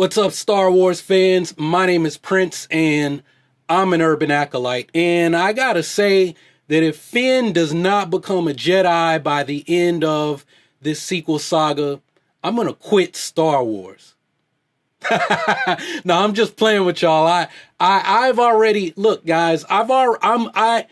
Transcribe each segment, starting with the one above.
What's up, Star Wars fans? My name is Prince, and I'm an urban acolyte. And I gotta say that if Finn does not become a Jedi by the end of this sequel saga, I'm gonna quit Star Wars. No, I'm just playing with y'all. I've already look, guys. I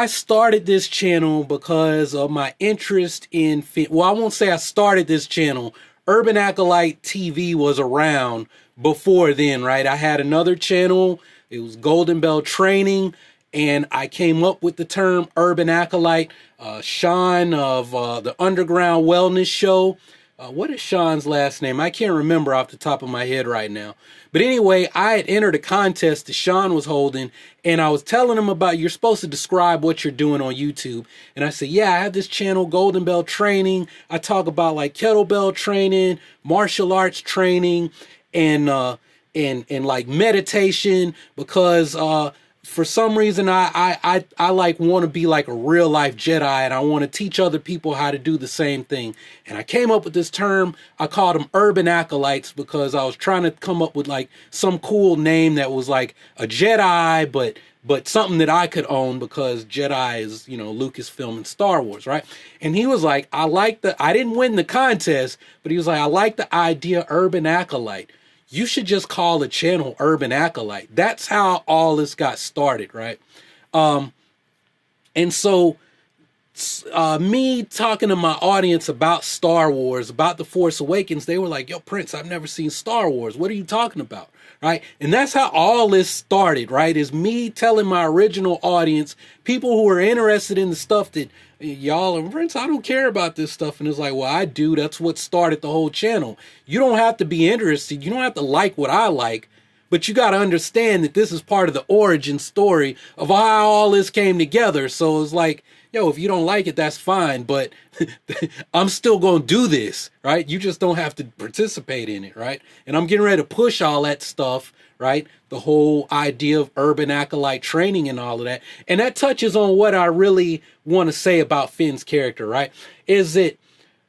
started this channel because of my interest in Finn. Well, I won't say I started this channel. Urban Acolyte TV was around before then, right? I had another channel. It was Golden Bell Training, and I came up with the term Urban Acolyte. Sean of the Underground Wellness Show. What is Sean's last name? I can't remember off the top of my head right now. But anyway, I had entered a contest that Sean was holding, and I was telling him about, you're supposed to describe what you're doing on YouTube. And I said, yeah, I have this channel, Golden Bell Training. I talk about like kettlebell training, martial arts training, and like meditation, because for some reason I like want to be like a real life Jedi, and I want to teach other people how to do the same thing. And I came up with this term. I called them urban acolytes because I was trying to come up with like some cool name that was like a Jedi, but something that I could own, because Jedi is, you know, Lucasfilm and Star Wars, right? And he was like, I didn't win the contest, but he was like, I like the idea urban acolyte. You should just call the channel Urban Acolyte. That's how all this got started, right? And so me talking to my audience about Star Wars, about The Force Awakens, they were like, yo, Prince, I've never seen Star Wars. What are you talking about, right? And that's how all this started, right? Is me telling my original audience, people who are interested in the stuff that y'all and Prince, I don't care about this stuff. And it's like, well, I do. That's what started the whole channel. You don't have to be interested. You don't have to like what I like, but you got to understand that this is part of the origin story of how all this came together. So it's like, yo, if you don't like it, that's fine, but I'm still going to do this, right? You just don't have to participate in it, right? And I'm getting ready to push all that stuff, right? The whole idea of urban acolyte training and all of that. And that touches on what I really want to say about Finn's character, right? Is that,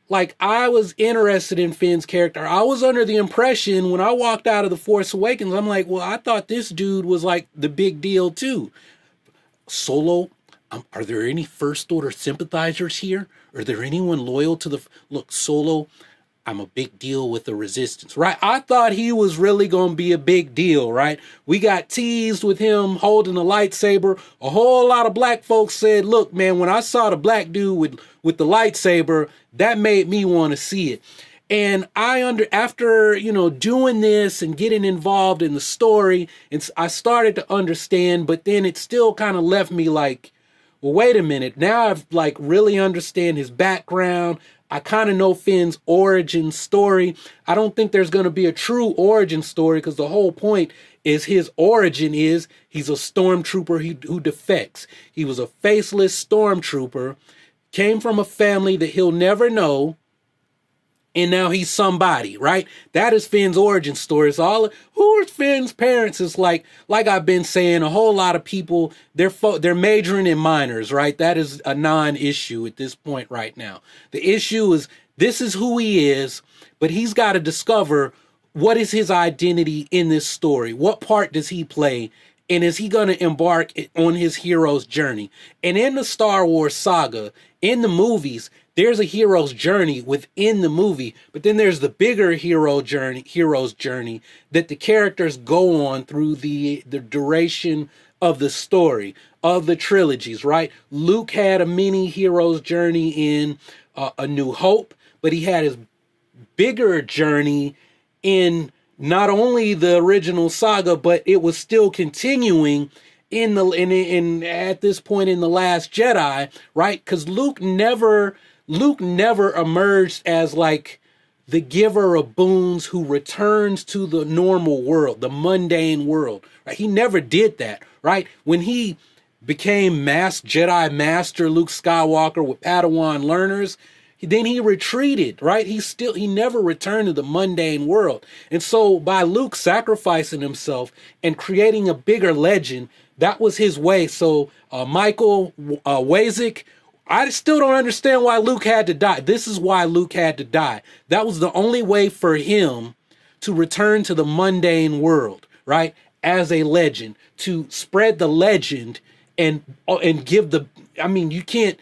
like, I was interested in Finn's character. I was under the impression when I walked out of The Force Awakens, I'm like, well, I thought this dude was like the big deal too. Solo, are there any First Order sympathizers here? Are there anyone loyal to the... Look, Solo, I'm a big deal with the Resistance, right? I thought he was really going to be a big deal, right? We got teased with him holding a lightsaber. A whole lot of black folks said, look, man, when I saw the black dude with the lightsaber, that made me want to see it. And after, you know, doing this and getting involved in the story, I started to understand, but then it still kind of left me like, well, wait a minute. Now I've like really understand his background. I kind of know Finn's origin story. I don't think there's going to be a true origin story, because the whole point is his origin is he's a stormtrooper who defects. He was a faceless stormtrooper, came from a family that he'll never know, and now he's somebody, right? That is Finn's origin story. It's all, who are Finn's parents? It's like I've been saying, a whole lot of people, they're majoring in minors, right? That is a non-issue at this point right now. The issue is, this is who he is, but he's got to discover what is his identity in this story. What part does he play? And is he going to embark on his hero's journey? And in the Star Wars saga, in the movies, there's a hero's journey within the movie, but then there's the bigger hero's journey that the characters go on through the duration of the story, of the trilogies, right? Luke had a mini hero's journey in A New Hope, but he had his bigger journey in not only the original saga, but it was still continuing at this point in The Last Jedi, right? Because Luke never emerged as like the giver of boons who returns to the normal world, the mundane world, right? He never did that, right? When he became Jedi Master Luke Skywalker with Padawan learners, then he retreated, right? He never returned to the mundane world. And so by Luke sacrificing himself and creating a bigger legend, that was his way. So Michael Wazik, I still don't understand why Luke had to die. This is why Luke had to die. That was the only way for him to return to the mundane world, right? As a legend, to spread the legend and give the, I mean, you can't,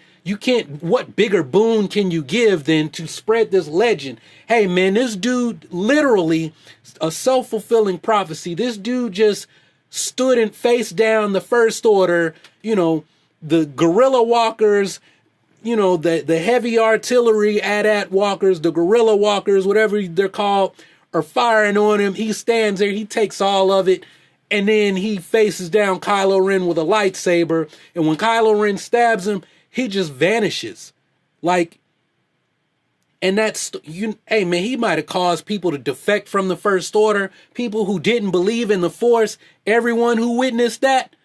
what bigger boon can you give than to spread this legend? Hey man, this dude, literally a self-fulfilling prophecy. This dude just stood and faced down the First Order, you know, the guerrilla walkers, you know, the heavy artillery AT-AT walkers, the guerrilla walkers, whatever they're called, are firing on him. He stands there, he takes all of it, and then he faces down Kylo Ren with a lightsaber, and when Kylo Ren stabs him, he just vanishes. Like, and that's, hey man, he might have caused people to defect from the First Order, people who didn't believe in the Force. Everyone who witnessed that,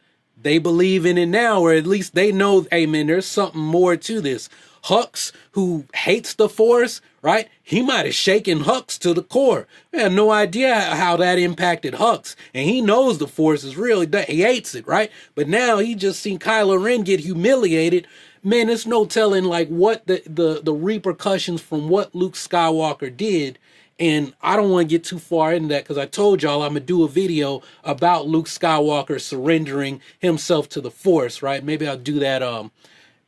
they believe in it now, or at least they know, hey man, there's something more to this. Hux, who hates the Force, right? He might have shaken Hux to the core. I have no idea how that impacted Hux. And he knows the Force is real. He hates it, right? But now he just seen Kylo Ren get humiliated. Man, there's no telling like what the repercussions from what Luke Skywalker did. And I don't want to get too far into that because I told y'all I'm going to do a video about Luke Skywalker surrendering himself to the Force, right? Maybe I'll do that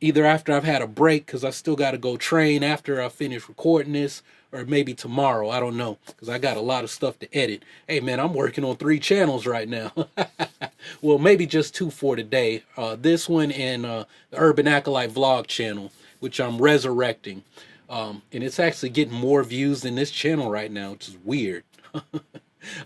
either after I've had a break because I still got to go train after I finish recording this, or maybe tomorrow. I don't know because I got a lot of stuff to edit. Hey, man, I'm working on 3 channels right now. Well, maybe just 2 for today. This one and the Urban Acolyte vlog channel, which I'm resurrecting. And it's actually getting more views than this channel right now, which is weird.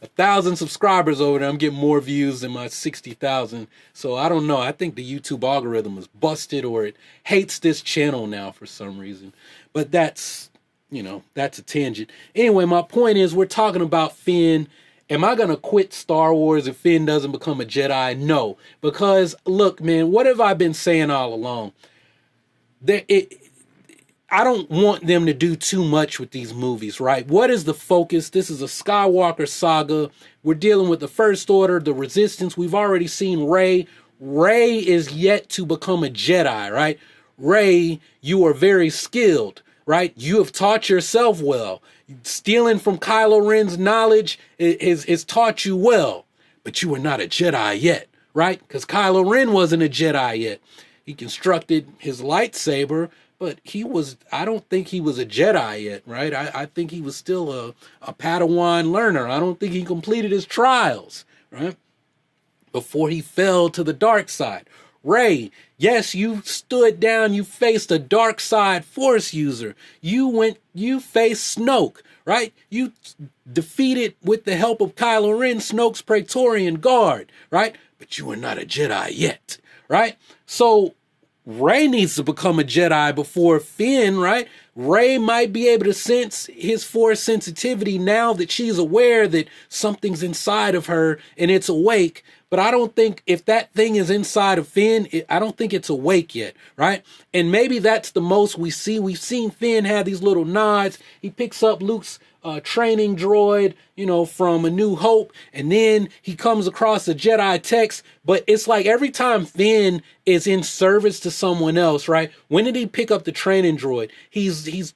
1,000 subscribers over there. I'm getting more views than my 60,000. So I don't know. I think the YouTube algorithm is busted, or it hates this channel now for some reason. But that's, you know, that's a tangent. Anyway, my point is we're talking about Finn. Am I going to quit Star Wars if Finn doesn't become a Jedi? No. Because, look, man, what have I been saying all along? I don't want them to do too much with these movies, right? What is the focus? This is a Skywalker saga. We're dealing with the First Order, the Resistance. We've already seen Rey. Rey is yet to become a Jedi, right? Rey, you are very skilled, right? You have taught yourself well. Stealing from Kylo Ren's knowledge is taught you well, but you are not a Jedi yet, right? Because Kylo Ren wasn't a Jedi yet. He constructed his lightsaber, but I don't think he was a Jedi yet, right? I think he was still a Padawan learner. I don't think he completed his trials, right? Before he fell to the dark side. Rey, yes, you stood down, you faced a dark side Force user. You faced Snoke, right? You defeated, with the help of Kylo Ren, Snoke's Praetorian Guard, right? But you are not a Jedi yet, right? So Rey needs to become a Jedi before Finn, right? Rey might be able to sense his Force sensitivity now that she's aware that something's inside of her and it's awake. But I don't think if that thing is inside of Finn, I don't think it's awake yet, right? And maybe that's the most we see. We've seen Finn have these little nods. He picks up Luke's training droid, you know, from A New Hope, and then he comes across a Jedi text. But it's like every time Finn is in service to someone else, right? When did he pick up the training droid? He's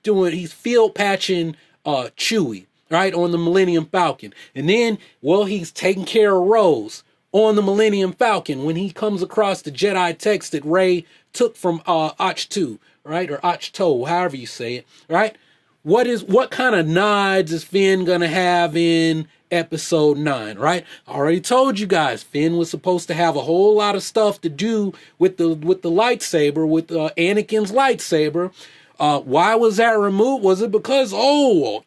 field patching Chewie, right, on the Millennium Falcon, and then, well, he's taking care of Rose on the Millennium Falcon when he comes across the Jedi text that Rey took from Achtu, right, or Achto, however you say it, right? What kind of nods is Finn gonna have in episode 9, right? I already told you guys Finn was supposed to have a whole lot of stuff to do with the lightsaber, with Anakin's lightsaber. Why was that removed? Was it because,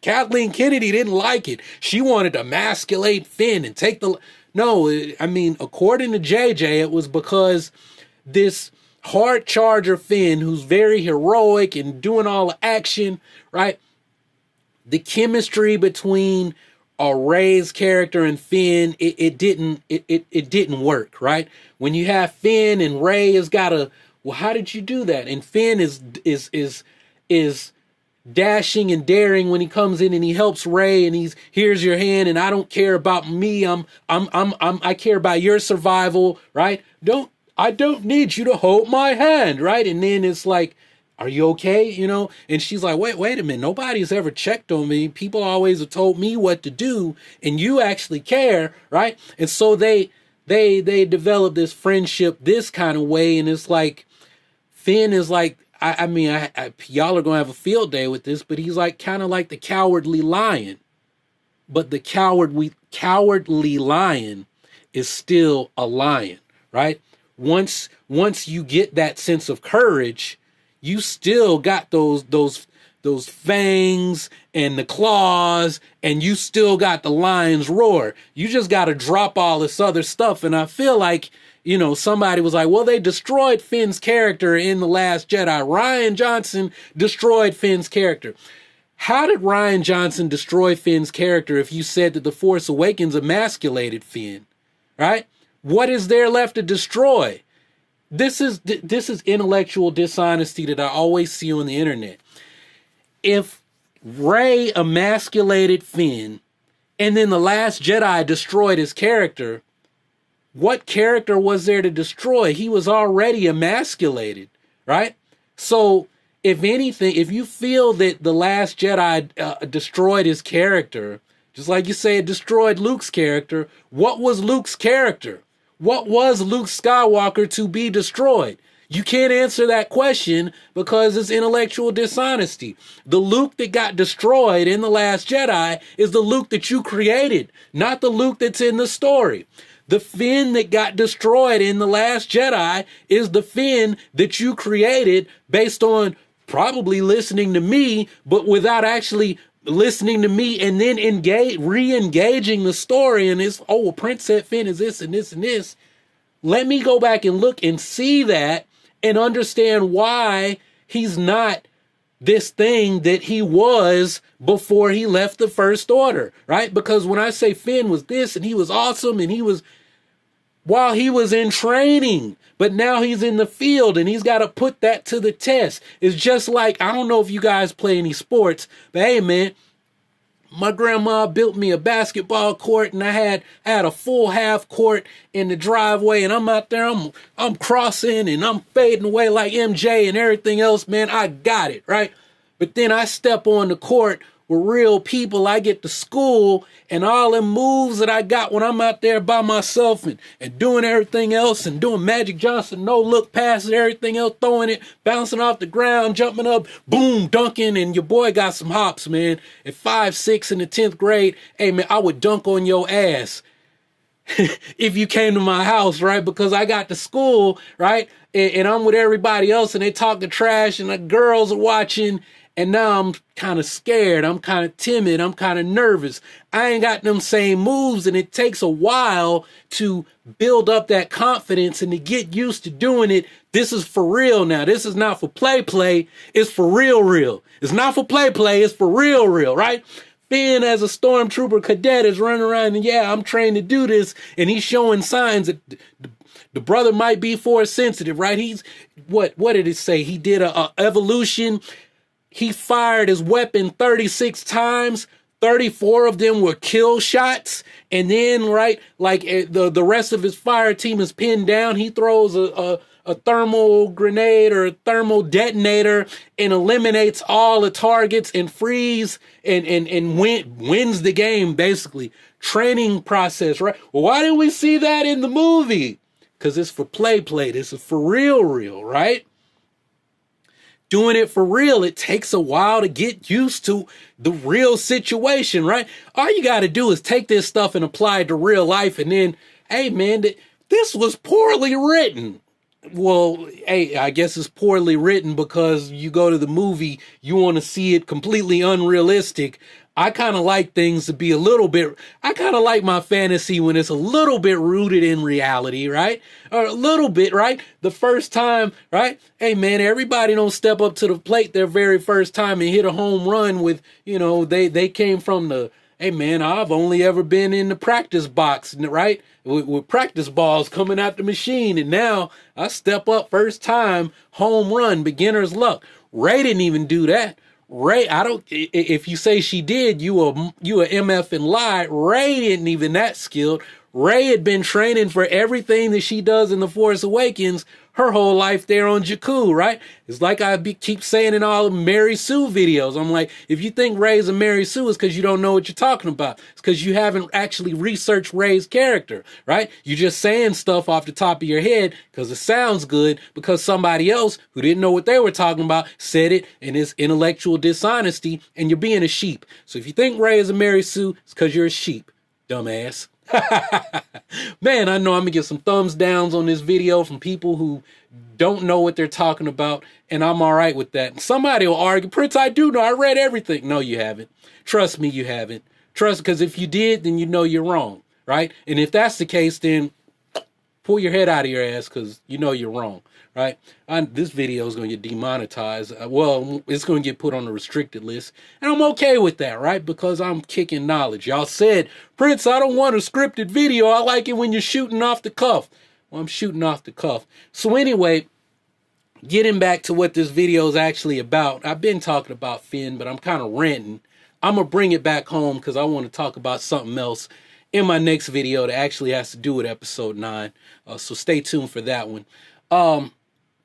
Kathleen Kennedy didn't like it? She wanted to emasculate Finn and take the... No, I mean, according to JJ, it was because this hard charger Finn, who's very heroic and doing all the action, right? The chemistry between Rey's character and Finn, it didn't work, right? When you have Finn and Rey has got a, well, how did you do that? And Finn is dashing and daring when he comes in and he helps Rey and here's your hand and I don't care about me. I care about your survival, right? I don't need you to hold my hand, right? And then it's like, are you okay? You know? And she's like, wait a minute. Nobody's ever checked on me. People always have told me what to do, and you actually care, right? And so they develop this friendship this kind of way, and it's like Finn is like, I mean, y'all are gonna have a field day with this, but he's like kind of like the cowardly lion, but the cowardly lion is still a lion, right? Once you get that sense of courage, you still got those fangs and the claws, and you still got the lion's roar. You just got to drop all this other stuff. And I feel like, you know, somebody was like, well, they destroyed Finn's character in The Last Jedi. Rian Johnson destroyed Finn's character. How did Rian Johnson destroy Finn's character if you said that The Force Awakens emasculated Finn, right? What is there left to destroy? This is intellectual dishonesty that I always see on the internet. If Rey emasculated Finn and then The Last Jedi destroyed his character, what character was there to destroy? He was already emasculated, right? So if anything, if you feel that The Last Jedi destroyed his character, just like you say it destroyed Luke's character, what was Luke's character? What was Luke Skywalker to be destroyed? You can't answer that question because it's intellectual dishonesty. The Luke that got destroyed in The Last Jedi is the Luke that you created, not the Luke that's in the story. The Finn that got destroyed in The Last Jedi is the Finn that you created based on probably listening to me, but without actually listening to me and then re-engaging the story. And it's, oh, well, Prince said Finn is this and this and this. Let me go back and look and see that and understand why he's not this thing that he was before he left the First Order, right? Because when I say Finn was this and he was awesome and he was, while he was in training, but now he's in the field and he's got to put that to the test. It's just like, I don't know if you guys play any sports, but hey, man, my grandma built me a basketball court and I had a full half court in the driveway, and I'm out there, I'm crossing and I'm fading away like MJ and everything else, man. I got it, right? But then I step on the court with real people. I get to school and all the moves that I got when I'm out there by myself and doing everything else and doing Magic Johnson, no look passes, everything else, throwing it, bouncing off the ground, jumping up, boom, dunking, and your boy got some hops, man. At 5, 6 in the 10th grade, hey, man, I would dunk on your ass if you came to my house, right? Because I got to school, right? And I'm with everybody else and they talking trash and the girls are watching. And now I'm kind of scared. I'm kind of timid. I'm kind of nervous. I ain't got them same moves, and it takes a while to build up that confidence and to get used to doing it. This is for real now. This is not for play. It's for real. It's not for play. It's for real, right? Finn, as a stormtrooper cadet, is running around and, yeah, I'm trained to do this. And he's showing signs that the brother might be force sensitive, right? He's, what did it say? He did a evolution. He fired his weapon 36 times. 34 of them were kill shots. And then, right, like the rest of his fire team is pinned down. He throws a thermal grenade or a thermal detonator and eliminates all the targets and frees and wins the game, basically. Training process, right? Well, why didn't we see that in the movie? Because it's for play. This is for real, right? Doing it for real, it takes a while to get used to the real situation, right? All you got to do is take this stuff and apply it to real life, and then, hey, man, this was poorly written. Well, hey, I guess it's poorly written because you go to the movie, you want to see it completely unrealistic. I kind of like things to be I kind of like my fantasy when it's a little bit rooted in reality, right? Or a little bit, right? The first time, right? Hey, man, everybody don't step up to the plate their very first time and hit a home run with, they came from the, hey, man, I've only ever been in the practice box, right? With practice balls coming out the machine. And now I step up first time, home run, beginner's luck. Rey didn't even do that. Rey, if you say she did, you a MF and lie. Rey didn't even that skilled. Rey had been training for everything that she does in The Force Awakens her whole life there on Jakku, right? It's like keep saying in all the Mary Sue videos. I'm like, if you think Rey's a Mary Sue, it's because you don't know what you're talking about. It's because you haven't actually researched Rey's character, right? You're just saying stuff off the top of your head because it sounds good because somebody else who didn't know what they were talking about said it, and it's intellectual dishonesty, and you're being a sheep. So if you think Rey is a Mary Sue, it's because you're a sheep, dumbass. Man, I know I'm gonna get some thumbs downs on this video from people who don't know what they're talking about, and I'm all right with that. Somebody will argue, Prince, I do know, I read everything. No, you haven't. Trust me, you haven't. Trust, because if you did, then you know you're wrong, right? And if that's the case, then pull your head out of your ass because you know you're wrong, right? This video is going to get demonetized. Well, it's going to get put on the restricted list, and I'm okay with that, right? Because I'm kicking knowledge. Y'all said, Prince, I don't want a scripted video. I like it when you're shooting off the cuff. Well, I'm shooting off the cuff. So anyway, getting back to what this video is actually about. I've been talking about Finn, but I'm kind of ranting. I'm going to bring it back home because I want to talk about something else in my next video that actually has to do with episode 9. So stay tuned for that one.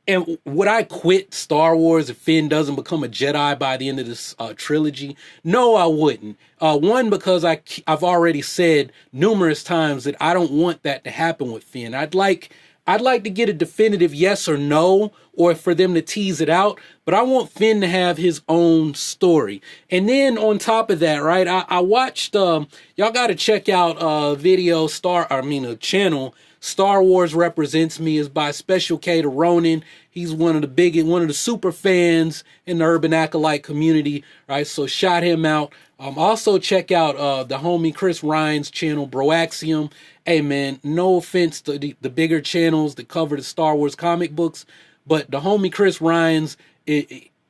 And would I quit Star Wars if Finn doesn't become a Jedi by the end of this trilogy? No, I wouldn't. One, because I've already said numerous times that I don't want that to happen with Finn. I'd like to get a definitive yes or no, or for them to tease it out, but I want Finn to have his own story. And then on top of that, right, I watched, y'all got to check out a channel, Star Wars Represents Me, is by Special K to Ronin. He's one of the super fans in the Urban Acolyte community, right? So shout him out. Also check out the homie Chris Ryan's channel, Broaxium. Hey man, no offense to the bigger channels that cover the Star Wars comic books, but the homie Chris Ryan's,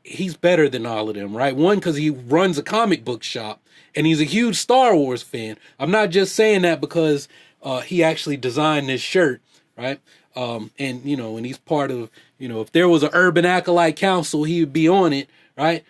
he's better than all of them, right? One, because he runs a comic book shop, and he's a huge Star Wars fan. I'm not just saying that because he actually designed this shirt, right? And he's part of, if there was an Urban Acolyte Council, he would be on it, right?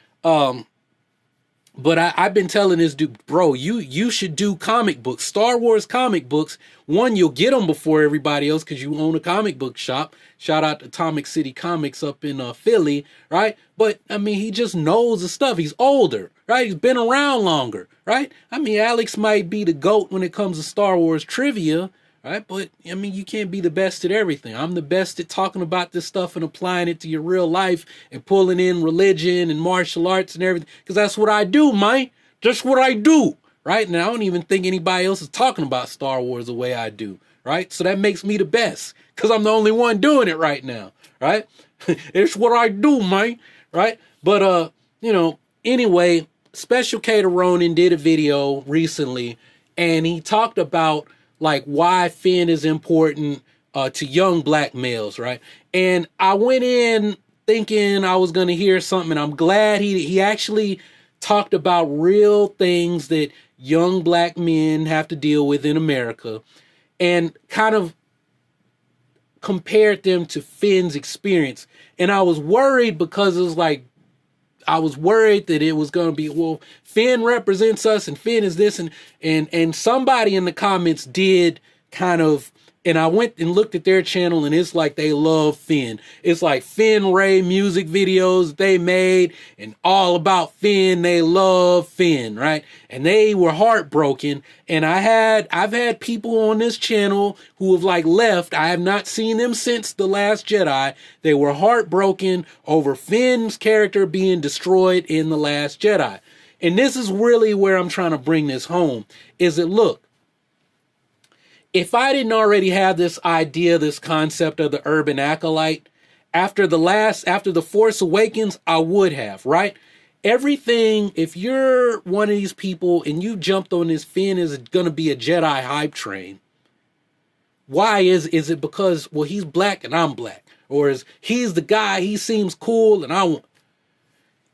But I've been telling this dude, bro, you should do comic books, Star Wars comic books. One, you'll get them before everybody else because you own a comic book shop. Shout out to Atomic City Comics up in Philly, right? But, I mean, he just knows the stuff. He's older, right? He's been around longer, right? I mean, Alex might be the GOAT when it comes to Star Wars trivia, right? But, I mean, you can't be the best at everything. I'm the best at talking about this stuff and applying it to your real life and pulling in religion and martial arts and everything, because that's what I do, man. That's what I do, right? And I don't even think anybody else is talking about Star Wars the way I do, right? So that makes me the best because I'm the only one doing it right now, right? It's what I do, man, right? But, anyway, Special K to Ronin did a video recently, and he talked about like why Finn is important to young black males, right? And I went in thinking I was going to hear something, and I'm glad he actually talked about real things that young black men have to deal with in America, and kind of compared them to Finn's experience. And I was worried because it was like, I was worried that it was going to be, well, Finn represents us and Finn is this, and somebody in the comments did kind of, and I went and looked at their channel, and it's like they love Finn. It's like Finn Ray music videos they made, and all about Finn. They love Finn, right? And they were heartbroken. And I've had people on this channel who have like left. I have not seen them since The Last Jedi. They were heartbroken over Finn's character being destroyed in The Last Jedi. And this is really where I'm trying to bring this home, is that, look, if I didn't already have this idea, this concept of the Urban Acolyte, after the Force Awakens, I would have, right? Everything, if you're one of these people and you jumped on this Finn is going to be a Jedi hype train, why is it because, well, he's black and I'm black? Or is he's the guy, he seems cool and I want...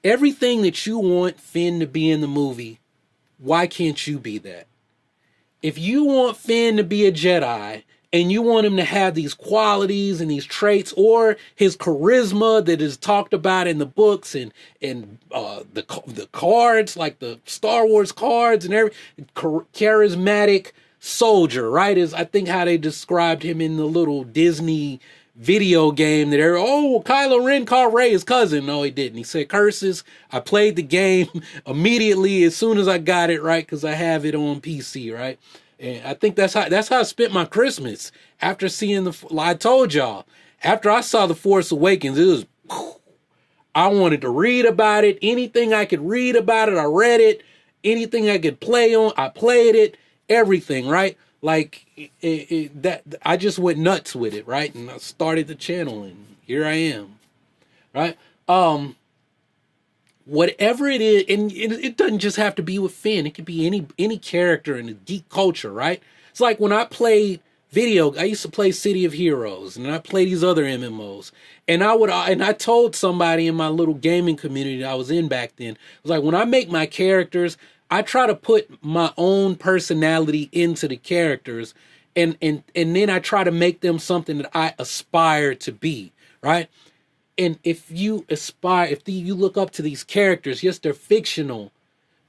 Everything that you want Finn to be in the movie, why can't you be that? If you want Finn to be a Jedi and you want him to have these qualities and these traits, or his charisma that is talked about in the books and the cards, like the Star Wars cards and every charismatic soldier, right? Is I think how they described him in the little Disney video game that Kylo Ren called Rey his cousin. No, he didn't. He said curses. I played the game immediately as soon as I got it, right? Because I have it on PC, right? And I think that's how I spent my Christmas after seeing I told y'all, after I saw The Force Awakens, it was, I wanted to read about it. Anything I could read about it, I read it. Anything I could play on, I played it. Everything, right? Like that, I just went nuts with it, right? And I started the channel, and here I am, right? Whatever it is, and it doesn't just have to be with Finn. It could be any character in the geek culture, right? It's like when I played I used to play City of Heroes, and I play these other MMOs, and I told somebody in my little gaming community that I was in back then, it was like, when I make my characters, I try to put my own personality into the characters, and then I try to make them something that I aspire to be, right? And if you look up to these characters, yes, they're fictional,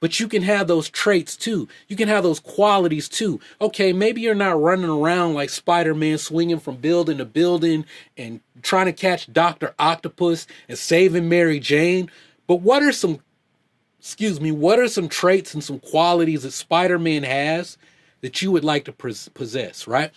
but you can have those traits too. You can have those qualities too. Okay, maybe you're not running around like Spider-Man, swinging from building to building and trying to catch Dr. Octopus and saving Mary Jane, but what are some traits and some qualities that Spider-Man has that you would like to possess, right?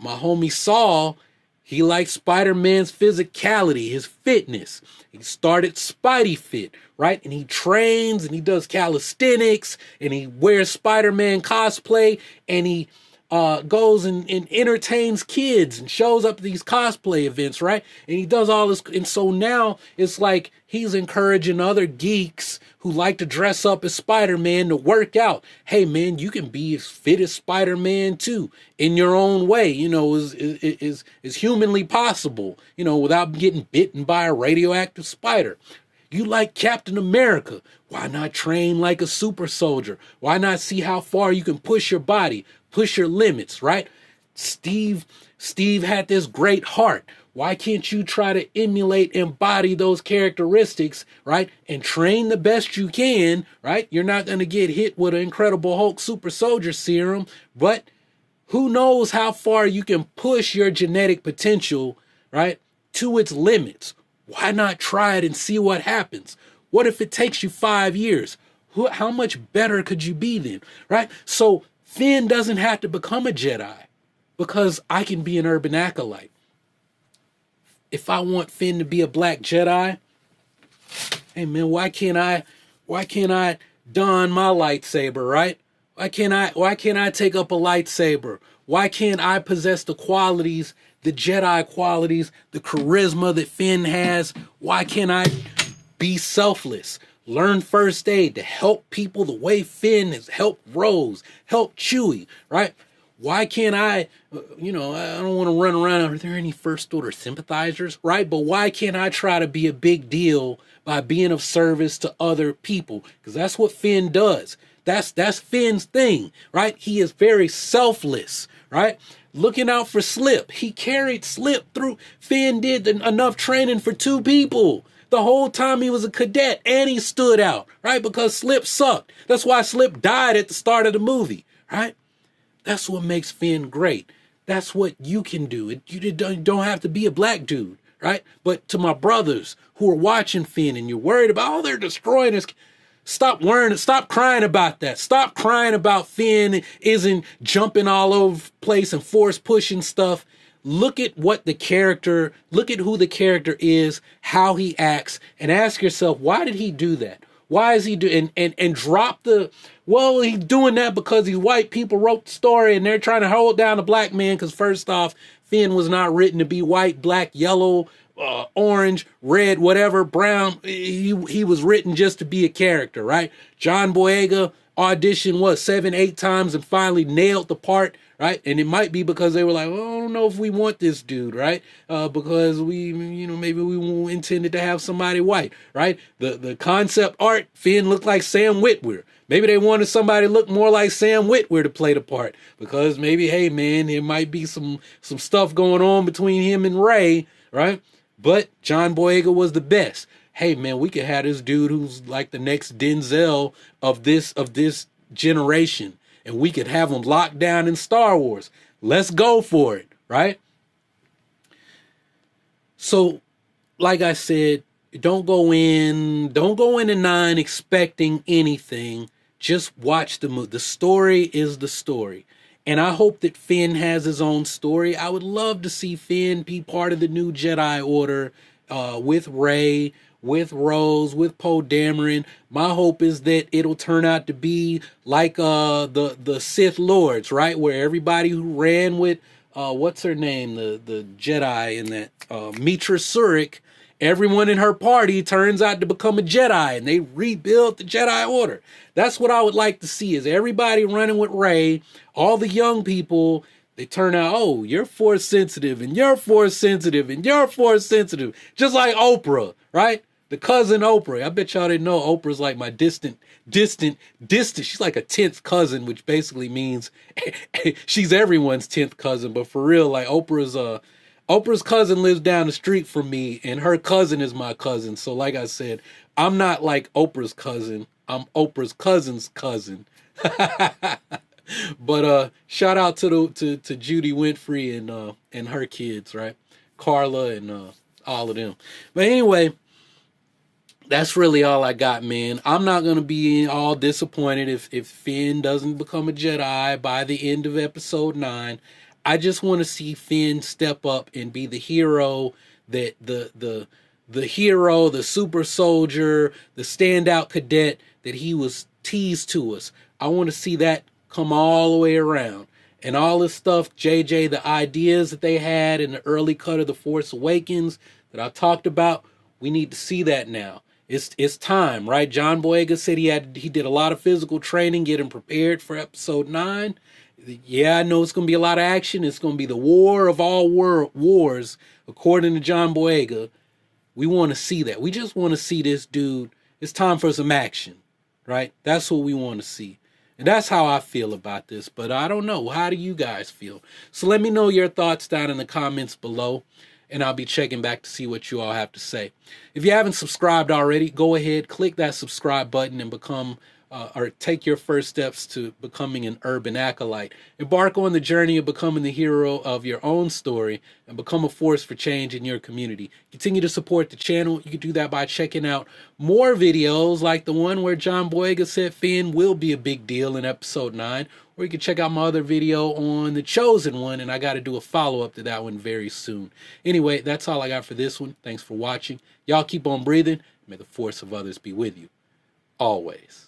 My homie Saul, he likes Spider-Man's physicality, his fitness. He started Spidey Fit, right? And he trains and he does calisthenics and he wears Spider-Man cosplay and he goes and entertains kids and shows up at these cosplay events, right? And he does all this. And so now it's like he's encouraging other geeks who like to dress up as Spider-Man to work out. Hey, man, you can be as fit as Spider-Man too, in your own way, is humanly possible, without getting bitten by a radioactive spider. You like Captain America. Why not train like a super soldier? Why not see how far you can push your body, push your limits, right? Steve had this great heart. Why can't you try to embody those characteristics, right? And train the best you can, right? You're not going to get hit with an Incredible Hulk super soldier serum, but who knows how far you can push your genetic potential, right, to its limits. Why not try it and see what happens? What if it takes you 5 years? How much better could you be then, right? So Finn doesn't have to become a Jedi because I can be an urban acolyte. If I want Finn to be a black Jedi, hey man, why can't I don my lightsaber, right? Why can't I take up a lightsaber? Why can't I possess the qualities, the Jedi qualities, the charisma that Finn has? Why can't I be selfless? Learn first aid to help people the way Finn has helped Rose, helped Chewie, right? Why can't I don't want to run around. Are there any first order sympathizers, right? But why can't I try to be a big deal by being of service to other people? Because that's what Finn does. That's Finn's thing, right? He is very selfless, right? Looking out for Slip. He carried Slip through. Finn did enough training for 2 people. The whole time he was a cadet, and he stood out, right? Because Slip sucked. That's why Slip died at the start of the movie, right? That's what makes Finn great. That's what you can do. You don't have to be a black dude, right? But to my brothers who are watching Finn and you're worried about, they're destroying us. Stop worrying. Stop crying about that. Stop crying about Finn isn't jumping all over the place and force pushing stuff. Look at who the character is, how he acts, and ask yourself, why did he do that? Why is he doing and drop he's doing that because these white people wrote the story and they're trying to hold down a black man because first off, Finn was not written to be white, black, yellow, orange, red, whatever, brown. He was written just to be a character, right? John Boyega auditioned 7-8 times and finally nailed the part, right? And it might be because they were like, I don't know if we want this dude, right? Because maybe we intended to have somebody white, right? The concept art, Finn looked like Sam Witwer. Maybe they wanted somebody to look more like Sam Witwer to play the part because maybe, hey man, there might be some stuff going on between him and Rey, right? But John Boyega was the best. Hey man, we could have this dude who's like the next Denzel of this generation, and we could have him locked down in Star Wars. Let's go for it, right? So, like I said, don't go in at 9 expecting anything. Just watch the movie. The story is the story. And I hope that Finn has his own story. I would love to see Finn be part of the new Jedi Order, with Rey, with Rose, with Poe Dameron. My hope is that it'll turn out to be like the Sith Lords, right? Where everybody who ran with what's her name, the Jedi in that, Mitra Surik, everyone in her party turns out to become a Jedi, and they rebuild the Jedi Order. That's what I would like to see, is everybody running with Rey, all the young people, they turn out, oh, you're Force sensitive, and you're Force sensitive, and you're Force sensitive. Just like Oprah, right? The cousin Oprah. I bet y'all didn't know Oprah's like my distant. She's like a 10th cousin, which basically means she's everyone's 10th cousin. But for real, like Oprah's cousin lives down the street from me, and her cousin is my cousin. So like I said, I'm not like Oprah's cousin. I'm Oprah's cousin's cousin. But shout out to Judy Winfrey and her kids, right? Carla and all of them. But anyway, that's really all I got, man. I'm not gonna be all disappointed if Finn doesn't become a Jedi by the end of episode 9. I just want to see Finn step up and be the hero, that the hero, the super soldier, the standout cadet that he was teased to us. I want to see that come all the way around. And all this stuff, JJ, the ideas that they had in the early cut of The Force Awakens that I talked about, we need to see that now. It's time, right? John Boyega said he did a lot of physical training, getting prepared for episode 9. Yeah, I know it's going to be a lot of action. It's going to be the war of all wars, according to John Boyega. We want to see that. We just want to see this dude. It's time for some action, right? That's what we want to see. And that's how I feel about this. But I don't know. How do you guys feel? So let me know your thoughts down in the comments below, and I'll be checking back to see what you all have to say. If you haven't subscribed already, go ahead, click that subscribe button and become or take your first steps to becoming an urban acolyte. Embark on the journey of becoming the hero of your own story and become a force for change in your community. Continue to support the channel. You can do that by checking out more videos like the one where John Boyega said Finn will be a big deal in episode 9. Or you can check out my other video on The Chosen One, and I got to do a follow-up to that one very soon. Anyway, that's all I got for this one. Thanks for watching. Y'all keep on breathing. May the force of others be with you always.